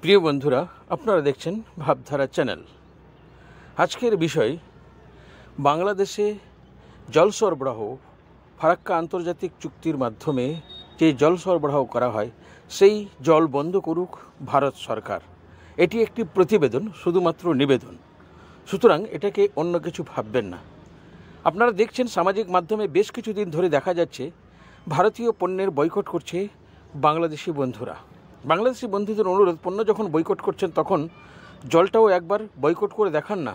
প্রিয় বন্ধুরা, আপনারা দেখছেন ভাবধারা চ্যানেল। আজকের বিষয় বাংলাদেশে জল সরবরাহ ফারাক্কা আন্তর্জাতিক চুক্তির মাধ্যমে যে জল সরবরাহ করা হয় সেই জল বন্ধ করুক ভারত সরকার। এটি একটি প্রতিবেদন, শুধুমাত্র নিবেদন, সুতরাং এটাকে অন্য কিছু ভাববেন না। আপনারা দেখছেন সামাজিক মাধ্যমে বেশ কিছুদিন ধরে দেখা যাচ্ছে ভারতীয় পণ্যের বয়কট করছে বাংলাদেশি বন্ধুরা। বাংলাদেশি বন্ধুদের অনুরোধ, পণ্য যখন বয়কট করছেন তখন জলটাও একবার বয়কট করে দেখান না।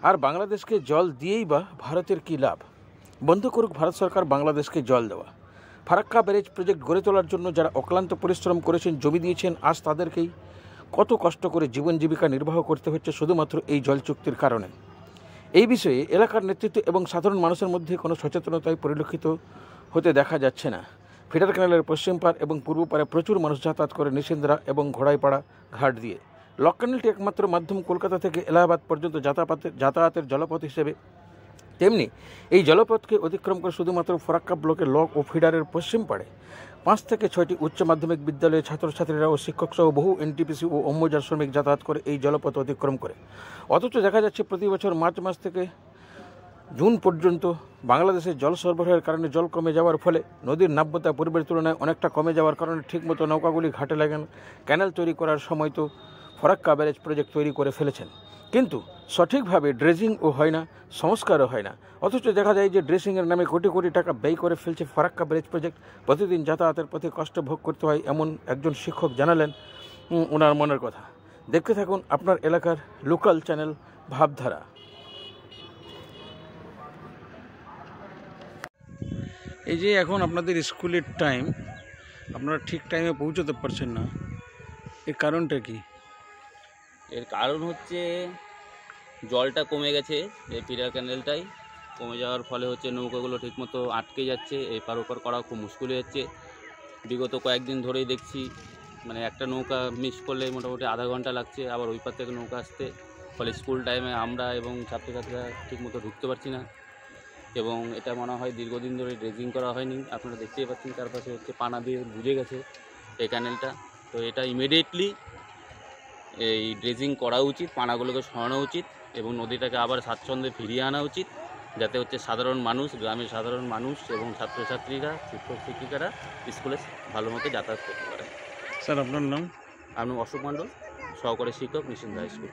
আর বাংলাদেশকে জল দিয়েই বা ভারতের কী লাভ? বন্ধ করুক ভারত সরকার বাংলাদেশকে জল দেওয়া। ফারাক্কা ব্যারেজ প্রজেক্ট গড়ে তোলার জন্য যারা অক্লান্ত পরিশ্রম করেছেন, জমি দিয়েছেন, আজ তাদেরকেই কত কষ্ট করে জীবন জীবিকা নির্বাহ করতে হচ্ছে শুধুমাত্র এই জল চুক্তির কারণে। এই বিষয়ে এলাকার নেতৃত্ব এবং সাধারণ মানুষের মধ্যে কোনো সচেতনতাই পরিলক্ষিত হতে দেখা যাচ্ছে না। ফিডার ক্যানেলের পশ্চিম পার এবং পূর্ব পারে প্রচুর মানুষ যাতায়াত করে নিশিন্দ্রা এবং ঘোড়াইপাড়া ঘাট দিয়ে। লক ক্যানেলটি একমাত্র মাধ্যম কলকাতা থেকে এলাহাবাদ পর্যন্ত যাতায়াতের জলপথ হিসেবে। তেমনি এই জলপথকে অতিক্রম করে শুধুমাত্র ফরাক্কা ব্লকের লক ও ফিডারের পশ্চিম পাড়ে 5 থেকে 6টি উচ্চ মাধ্যমিক বিদ্যালয়ের ছাত্রছাত্রীরা ও শিক্ষক সহ বহু এনটিপিসি ও অম্বুজার শ্রমিক যাতায়াত করে এই জলপথ অতিক্রম করে। অথচ দেখা যাচ্ছে প্রতি বছর মার্চ মাস থেকে জুন পর্যন্ত বাংলাদেশের জল সরবরাহের কারণে জল কমে যাওয়ার ফলে নদীর নাব্যতা পূর্বের তুলনায় অনেকটা কমে যাওয়ার কারণে ঠিকমতো নৌকাগুলি ঘাটে লাগেন। ক্যানেল তৈরি করার সময় তো ফারাক্কা ব্যারেজ প্রজেক্ট তৈরি করে ফেলেছেন, কিন্তু সঠিকভাবে ড্রেজিংও হয় না, সংস্কারও হয় না। অথচ দেখা যায় যে ড্রেসিংয়ের নামে কোটি কোটি টাকা ব্যয় করে ফেলছে ফারাক্কা ব্যারেজ প্রজেক্ট। প্রতিদিন যাতায়াতের পথে কষ্ট ভোগ করতে হয়, এমন একজন শিক্ষক জানালেন ওনার মনের কথা। দেখতে থাকুন আপনার এলাকার লোকাল চ্যানেল ভাবধারা। এই যে এখন আপনাদের স্কুলের টাইম, আপনারা ঠিক টাইমে পৌঁছতে পারছেন না, এর কারণটা কি? এর কারণ হচ্ছে জলটা কমে গেছে, এই ফিডার ক্যানেলটাই কমে যাওয়ার ফলে হচ্ছে নৌকাগুলো ঠিকমতো আটকে যাচ্ছে, এপার ওপার করা খুব মুশকিল হয়ে যাচ্ছে। বিগত কয়েকদিন ধরেই দেখছি মানে একটা নৌকা মিস করলে মোটামুটি আধা ঘন্টা লাগছে আবার ওই পার থেকে নৌকা আসতে। ফলে স্কুল টাইমে আমরা এবং ছাত্রছাত্রীরা ঠিকমতো ঢুকতে পারছি না, এবং এটা মনে হয় দীর্ঘদিন ধরে ড্রেজিং করা হয়নি। আপনারা দেখতেই পাচ্ছেন চারপাশে হচ্ছে পানা দিয়ে বুঝে গেছে এই ক্যানেলটা। তো এটা ইমিডিয়েটলি এই ড্রেজিং করা উচিত, পানাগুলোকে সরানো উচিত এবং নদীটাকে আবার স্বাচ্ছন্দ্যে ফিরিয়ে আনা উচিত, যাতে হচ্ছে সাধারণ মানুষ, গ্রামের সাধারণ মানুষ এবং ছাত্রছাত্রীরা, শিক্ষক শিক্ষিকারা স্কুলে ভালো মতো যাতায়াত করতে পারে। স্যার আপনার নাম? আমি অশোক মণ্ডল, সহকারী শিক্ষক, নিশিন্দ্রা স্কুল।